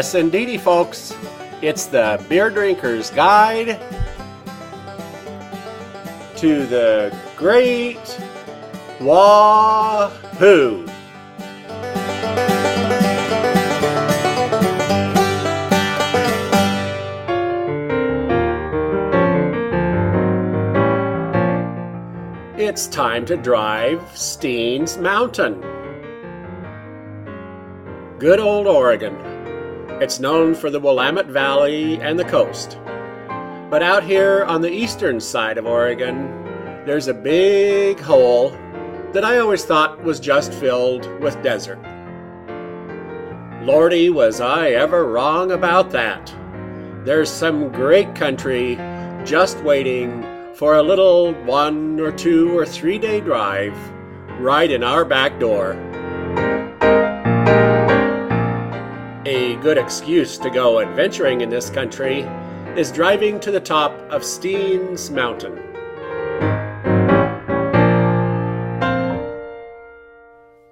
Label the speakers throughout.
Speaker 1: Yes, indeedy, folks. It's the beer drinker's guide to the Great Wahoo. It's time to drive Steens Mountain. Good old Oregon. It's known for the Willamette Valley and the coast. But out here on the eastern side of Oregon, there's a big hole that I always thought was just filled with desert. Lordy, was I ever wrong about that. There's some great country just waiting for a little 1 or 2 or 3 day drive right in our back door. A good excuse to go adventuring in this country is driving to the top of Steens Mountain.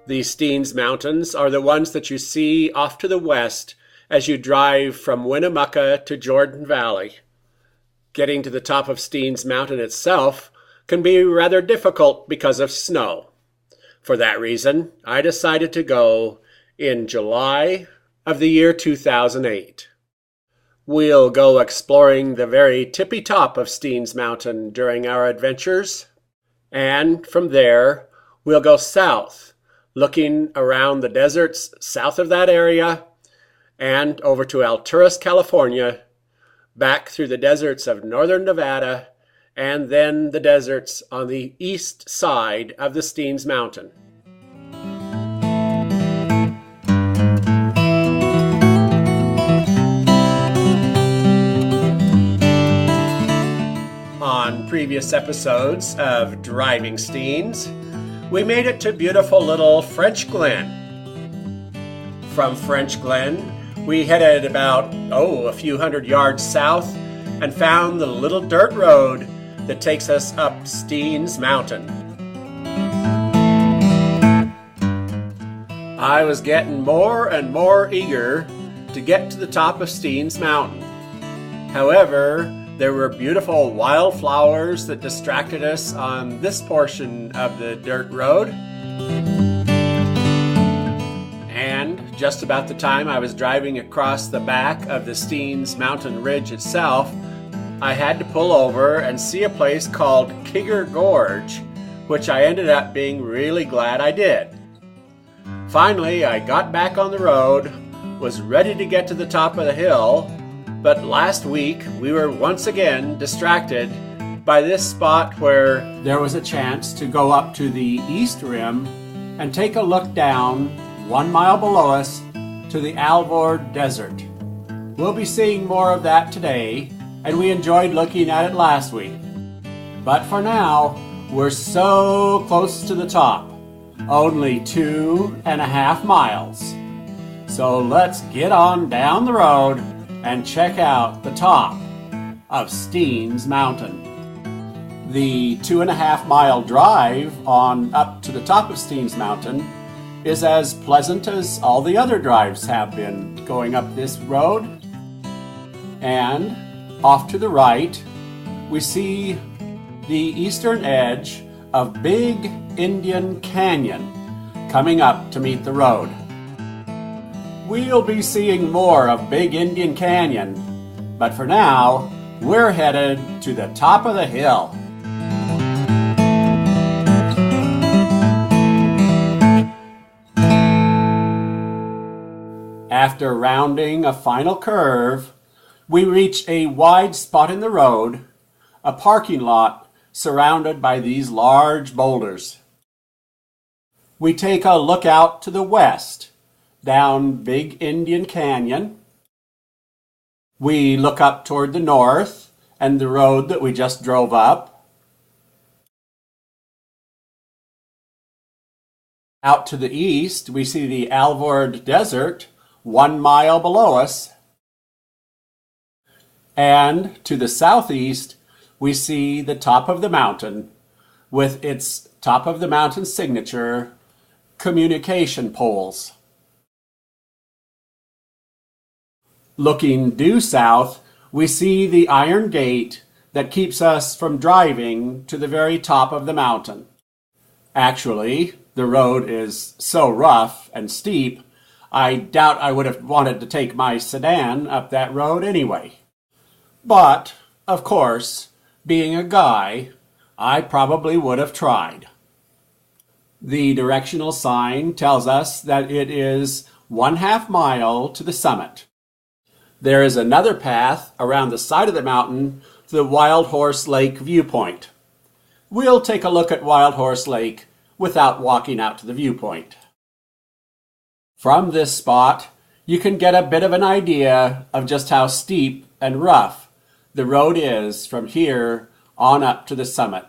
Speaker 1: The Steens Mountains are the ones that you see off to the west as you drive from Winnemucca to Jordan Valley. Getting to the top of Steens Mountain itself can be rather difficult because of snow. For that reason, I decided to go in July of the year 2008. We'll go exploring the very tippy top of Steens Mountain during our adventures, and from there we'll go south, looking around the deserts south of that area, and over to Alturas, California, back through the deserts of northern Nevada, and then the deserts on the east side of the Steens Mountain. On previous episodes of Driving Steens, we made it to beautiful little French Glen. From French Glen, we headed about, a few hundred yards south and found the little dirt road that takes us up Steens Mountain. I was getting more and more eager to get to the top of Steens Mountain. However, there were beautiful wildflowers that distracted us on this portion of the dirt road. And just about the time I was driving across the back of the Steens Mountain Ridge itself, I had to pull over and see a place called Kigger Gorge, which I ended up being really glad I did. Finally, I got back on the road, was ready to get to the top of the hill, but last week we were once again distracted by this spot where there was a chance to go up to the east rim and take a look down 1 mile below us to the Alvord Desert. We'll be seeing more of that today, and we enjoyed looking at it last week. But for now, we're so close to the top, only 2.5 miles. So let's get on down the road and check out the top of Steens Mountain. The 2.5 mile drive on up to the top of Steens Mountain is as pleasant as all the other drives have been going up this road. And off to the right, we see the eastern edge of Big Indian Canyon coming up to meet the road. We'll be seeing more of Big Indian Canyon, but for now, we're headed to the top of the hill. After rounding a final curve, we reach a wide spot in the road, a parking lot surrounded by these large boulders. We take a look out to the west, down Big Indian Canyon. We look up toward the north and the road that we just drove up. Out to the east, we see the Alvord Desert 1 mile below us. And to the southeast, we see the top of the mountain with its top of the mountain signature, communication poles. Looking due south, we see the iron gate that keeps us from driving to the very top of the mountain. Actually, the road is so rough and steep, I doubt I would have wanted to take my sedan up that road anyway. But, of course, being a guy, I probably would have tried. The directional sign tells us that it is 1/2 mile to the summit. There is another path around the side of the mountain to the Wild Horse Lake viewpoint. We'll take a look at Wild Horse Lake without walking out to the viewpoint. From this spot, you can get a bit of an idea of just how steep and rough the road is from here on up to the summit.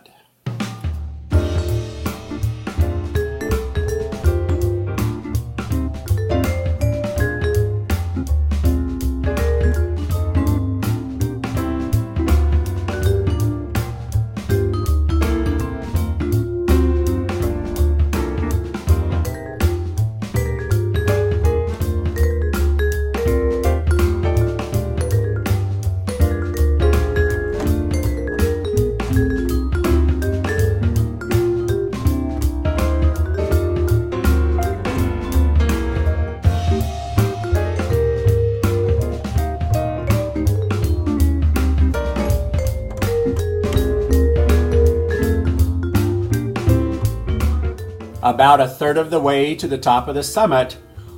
Speaker 1: About a third of the way to the top of the summit,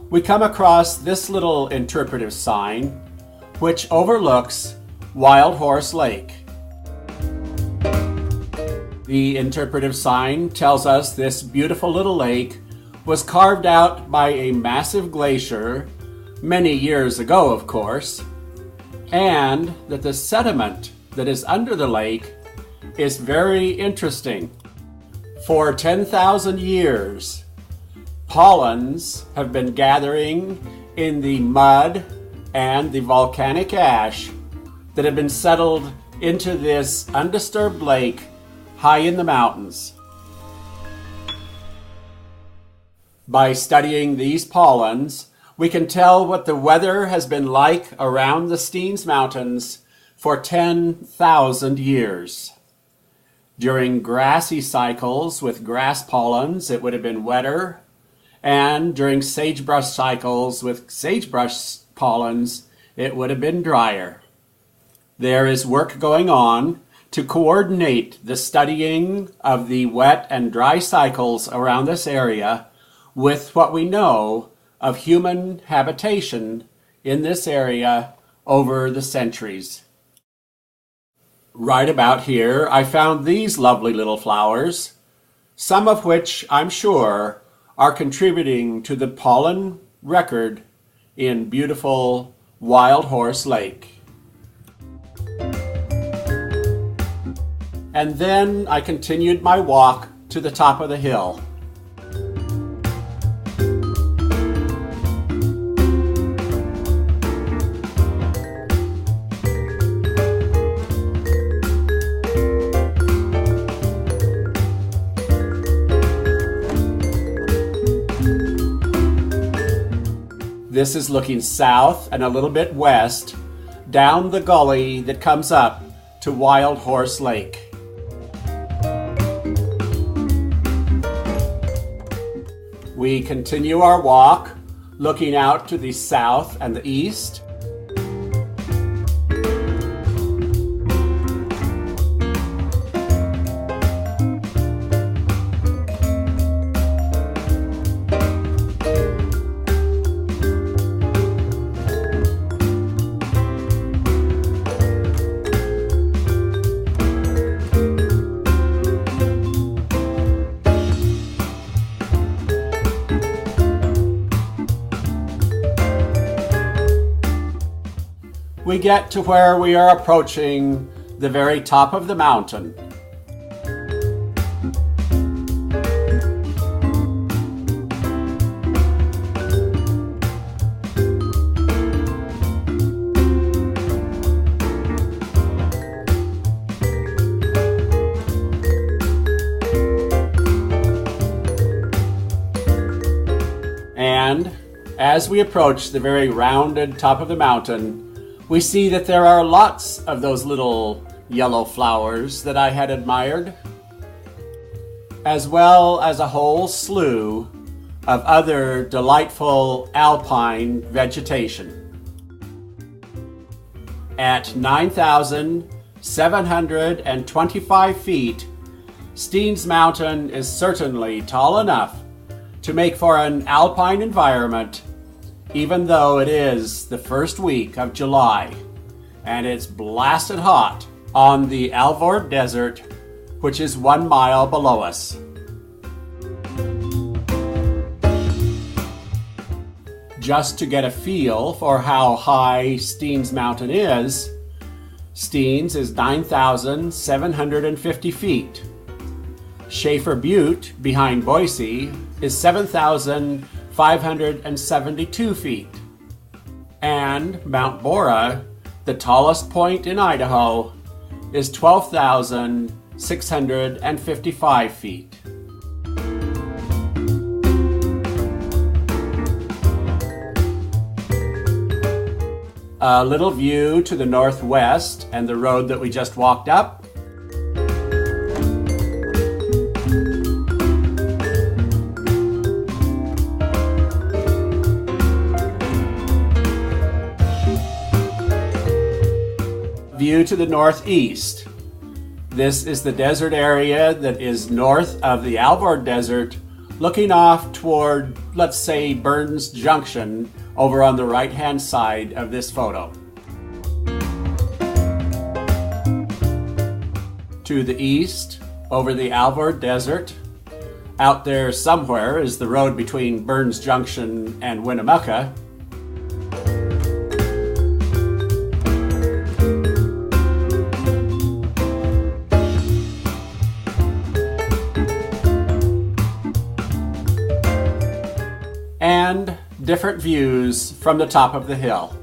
Speaker 1: we come across this little interpretive sign, which overlooks Wild Horse Lake. The interpretive sign tells us this beautiful little lake was carved out by a massive glacier many years ago, of course, and that the sediment that is under the lake is very interesting. For 10,000 years, pollens have been gathering in the mud and the volcanic ash that have been settled into this undisturbed lake high in the mountains. By studying these pollens, we can tell what the weather has been like around the Steens Mountains for 10,000 years. During grassy cycles with grass pollens, it would have been wetter, and during sagebrush cycles with sagebrush pollens, it would have been drier. There is work going on to coordinate the studying of the wet and dry cycles around this area with what we know of human habitation in this area over the centuries. Right about here, I found these lovely little flowers, some of which I'm sure are contributing to the pollen record in beautiful Wild Horse Lake. And then I continued my walk to the top of the hill. This is looking south and a little bit west, down the gully that comes up to Wild Horse Lake. We continue our walk, looking out to the south and the east. We get to where we are approaching the very top of the mountain. And as we approach the very rounded top of the mountain, we see that there are lots of those little yellow flowers that I had admired, as well as a whole slew of other delightful alpine vegetation. At 9,725 feet, Steens Mountain is certainly tall enough to make for an alpine environment, even though it is the first week of July and it's blasted hot on the Alvord Desert, which is 1 mile below us. Just to get a feel for how high Steens Mountain is, Steens is 9,750 feet. Schaefer Butte, behind Boise, is 7,572 feet. And Mount Bora, the tallest point in Idaho, is 12,655 feet. A little view to the northwest and the road that we just walked up. View to the northeast. This is the desert area that is north of the Alvord Desert, looking off toward, let's say, Burns Junction over on the right-hand side of this photo. To the east, over the Alvord Desert, out there somewhere is the road between Burns Junction and Winnemucca. And different views from the top of the hill.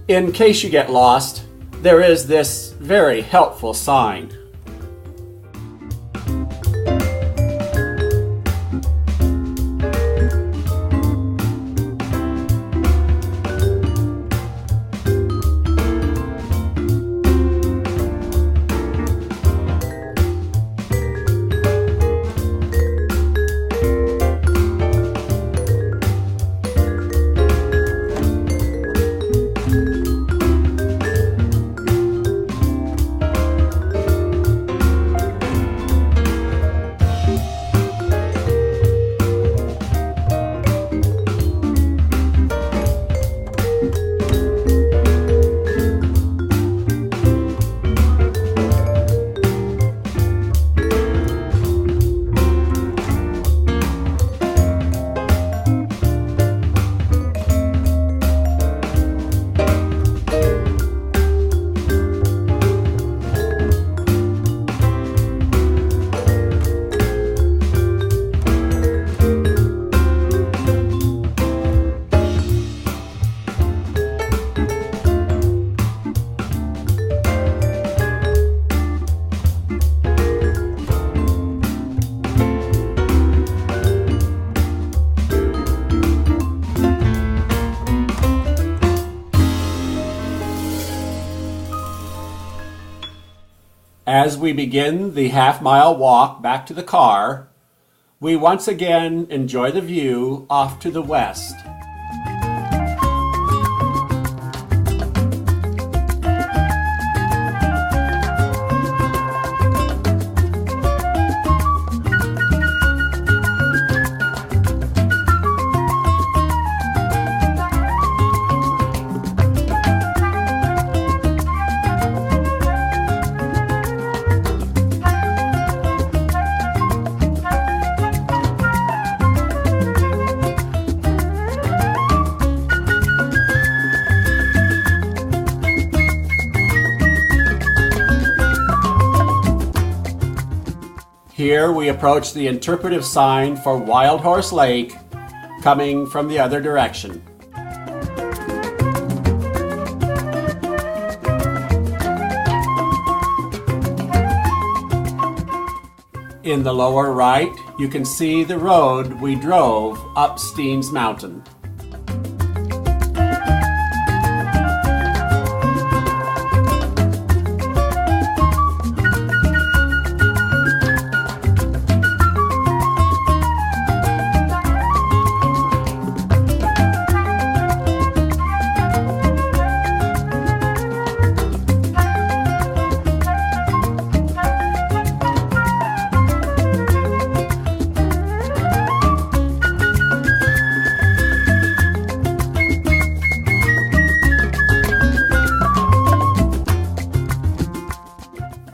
Speaker 1: In case you get lost, there is this very helpful sign. As we begin the half-mile walk back to the car, we once again enjoy the view off to the west. Here we approach the interpretive sign for Wild Horse Lake, coming from the other direction. In the lower right, you can see the road we drove up Steens Mountain.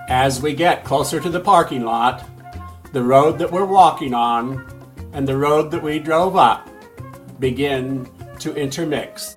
Speaker 1: As we get closer to the parking lot, the road that we're walking on and the road that we drove up begin to intermix.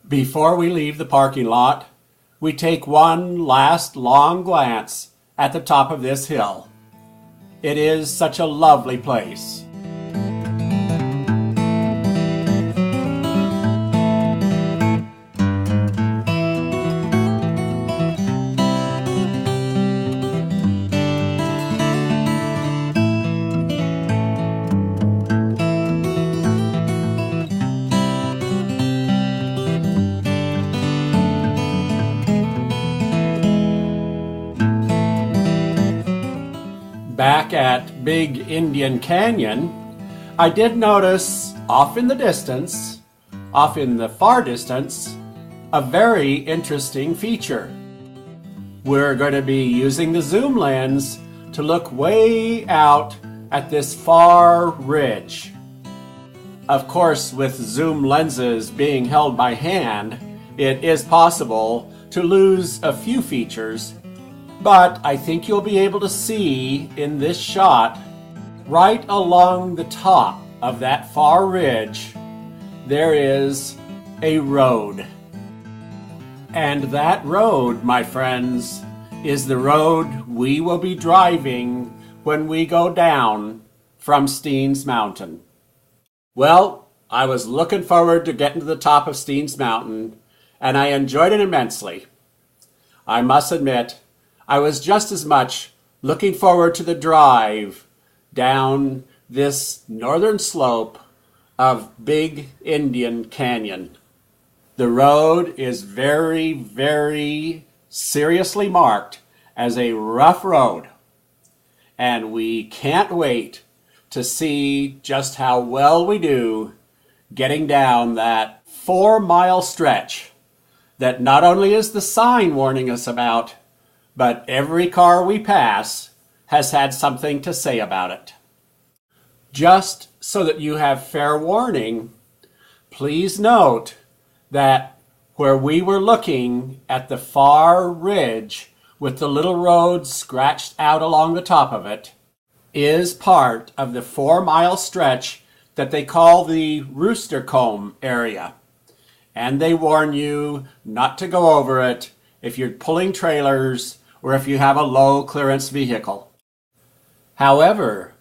Speaker 1: Before we leave the parking lot, we take one last long glance at the top of this hill. It is such a lovely place. Back at Big Indian Canyon, I did notice off in the far distance, a very interesting feature. We're going to be using the zoom lens to look way out at this far ridge. Of course, with zoom lenses being held by hand, it is possible to lose a few features. But I think you'll be able to see in this shot, right along the top of that far ridge, there is a road. And that road, my friends, is the road we will be driving when we go down from Steens Mountain. Well, I was looking forward to getting to the top of Steens Mountain, and I enjoyed it immensely. I must admit, I was just as much looking forward to the drive down this northern slope of Big Indian Canyon. The road is very, very seriously marked as a rough road, and we can't wait to see just how well we do getting down that 4-mile stretch that not only is the sign warning us about, but every car we pass has had something to say about it. Just so that you have fair warning, please note that where we were looking at the far ridge with the little road scratched out along the top of it is part of the 4-mile stretch that they call the Rooster Comb area. And they warn you not to go over it if you're pulling trailers or if you have a low clearance vehicle. However,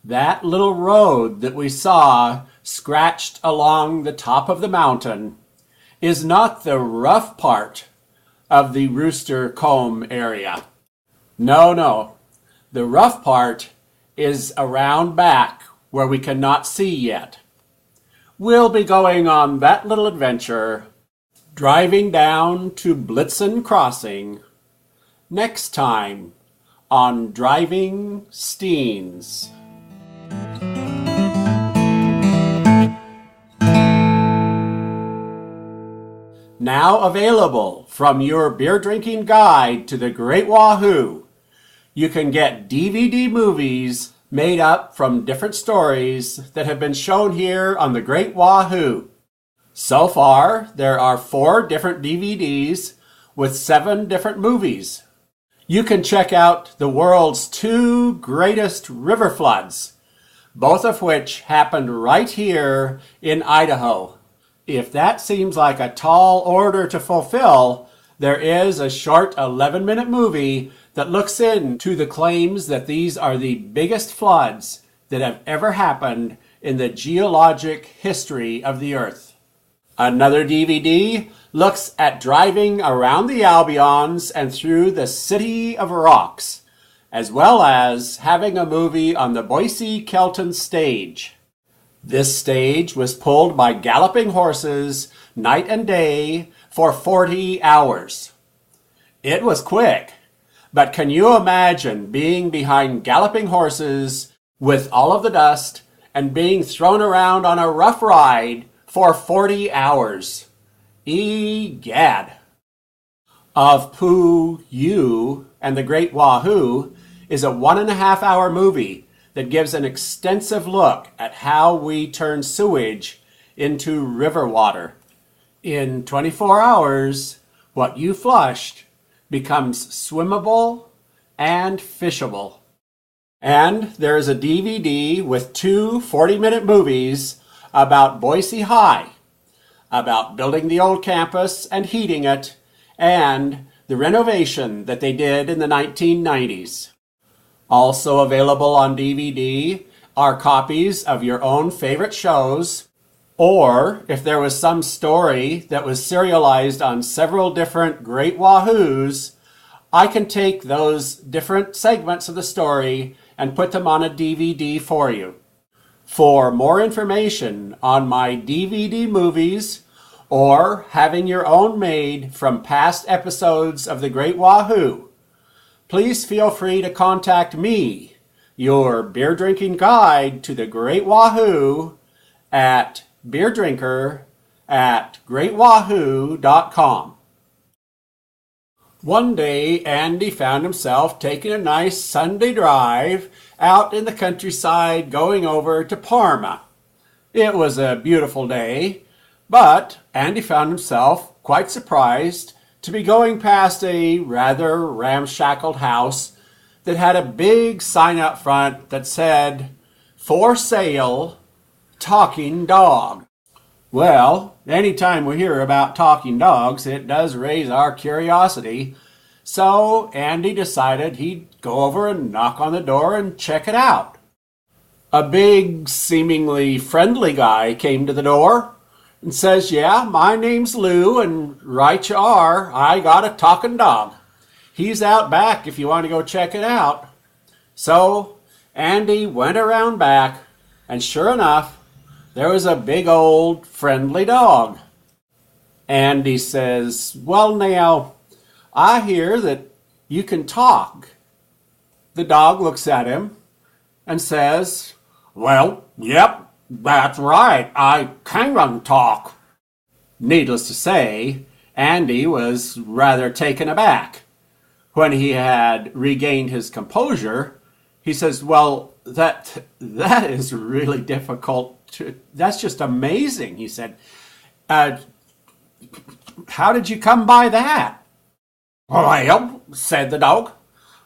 Speaker 1: that little road that we saw scratched along the top of the mountain is not the rough part of the Rooster Comb area. No. The rough part is around back where we cannot see yet. We'll be going on that little adventure, driving down to Blitzen Crossing, next time on Driving Steens. Now available from your beer drinking guide to the Great Wahoo. You can get DVD movies made up from different stories that have been shown here on the Great Wahoo. So far, there are 4 different DVDs with 7 different movies. You can check out the world's 2 greatest river floods, both of which happened right here in Idaho. If that seems like a tall order to fulfill, there is a short 11-minute movie that looks into the claims that these are the biggest floods that have ever happened in the geologic history of the Earth. Another DVD looks at driving around the Albions and through the City of Rocks, as well as having a movie on the Boise-Kelton stage. This stage was pulled by galloping horses night and day for 40 hours. It was quick, but can you imagine being behind galloping horses with all of the dust and being thrown around on a rough ride for 40 hours? Egad! Of Pooh You and the Great Wahoo is a 1.5-hour movie that gives an extensive look at how we turn sewage into river water. In 24 hours, what you flushed becomes swimmable and fishable. And there is a DVD with 2 40-minute movies about Boise High, about building the old campus and heating it, and the renovation that they did in the 1990s. Also available on DVD are copies of your own favorite shows, or if there was some story that was serialized on several different Great Wahoos, I can take those different segments of the story and put them on a DVD for you. For more information on my DVD movies or having your own made from past episodes of the Great Wahoo, please feel free to contact me, your beer drinking guide to the Great Wahoo, at beerdrinker@greatwahoo.com. One day, Andy found himself taking a nice Sunday drive out in the countryside going over to Parma. It was a beautiful day, but Andy found himself quite surprised to be going past a rather ramshackle house that had a big sign up front that said, "For sale, talking dog." Well, anytime we hear about talking dogs, it does raise our curiosity. So Andy decided he'd go over and knock on the door and check it out. A big, seemingly friendly guy came to the door and says, "Yeah, my name's Lou, and right you are, I got a talking dog. He's out back if you want to go check it out." So Andy went around back, and sure enough, there was a big old friendly dog. Andy says, "Well now, I hear that you can talk." The dog looks at him and says, "Well, yep, that's right, I can talk." Needless to say, Andy was rather taken aback. When he had regained his composure, he says, "Well, that is really difficult. That's just amazing," he said. "How did you come by that?" "Well," said the dog,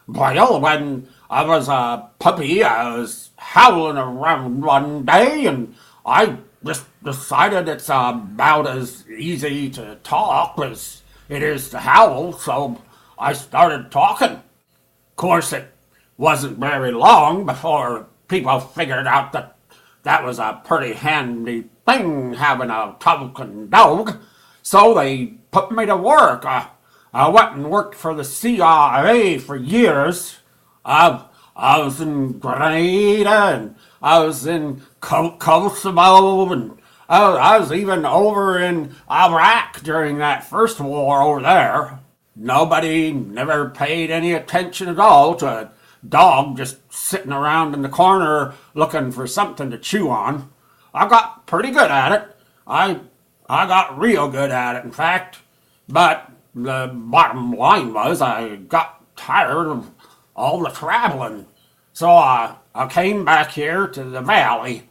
Speaker 1: "well, when I was a puppy, I was howling around one day, and I just decided it's about as easy to talk as it is to howl, so I started talking. Of course, it wasn't very long before people figured out that was a pretty handy thing, having a talking dog, so they put me to work. I went and worked for the CIA for years. I was in Grenada, and I was in Kosovo, and I was even over in Iraq during that first war over there. Nobody never paid any attention at all to a dog just sitting around in the corner looking for something to chew on. I got pretty good at it. I got real good at it. In fact,
Speaker 2: But the bottom line was I got tired of all the traveling. So I came back here to the valley.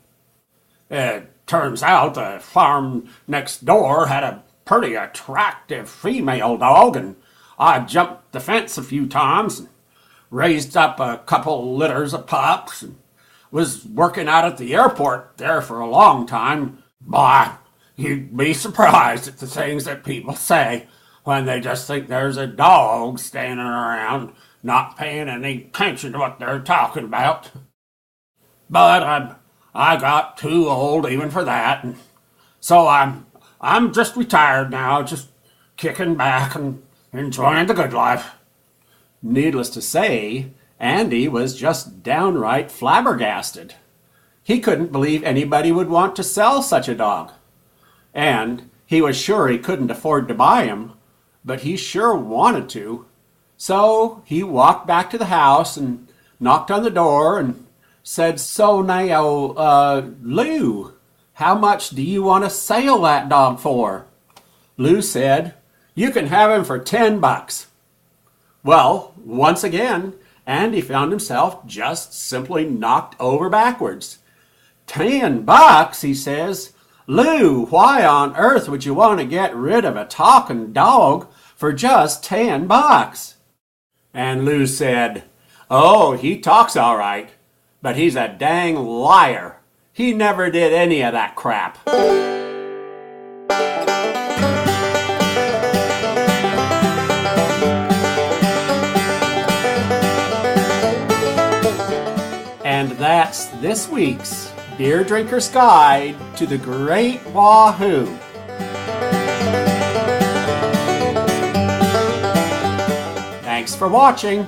Speaker 2: It turns out the farm next door had a pretty attractive female dog, and I jumped the fence a few times and raised up a couple litters of pups and was working out at the airport there for a long time. Boy, you'd be surprised at the things that people say when they just think there's a dog standing around not paying any attention to what they're talking about. But I got too old even for that, and so I'm just retired now, just kicking back and enjoying the good life.
Speaker 1: Needless to say, Andy was just downright flabbergasted. He couldn't believe anybody would want to sell such a dog. And he was sure he couldn't afford to buy him, but he sure wanted to. So he walked back to the house and knocked on the door and said, "So now, Lou, how much do you want to sell that dog for?" Lou said, "You can have him for $10. Well, once again, Andy found himself just simply knocked over backwards. $10, he says. "Lou, why on earth would you want to get rid of a talking dog for just $10? And Lou said, "Oh, he talks all right, but he's a dang liar. He never did any of that crap." And that's this week's Beer Drinker's Guide to the Great Wahoo. Thanks for watching.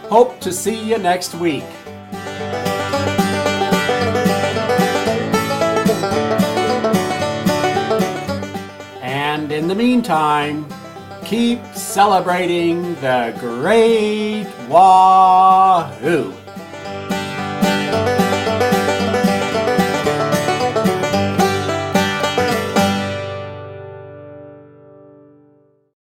Speaker 1: Hope to see you next week. And in the meantime, keep celebrating the Great Wahoo!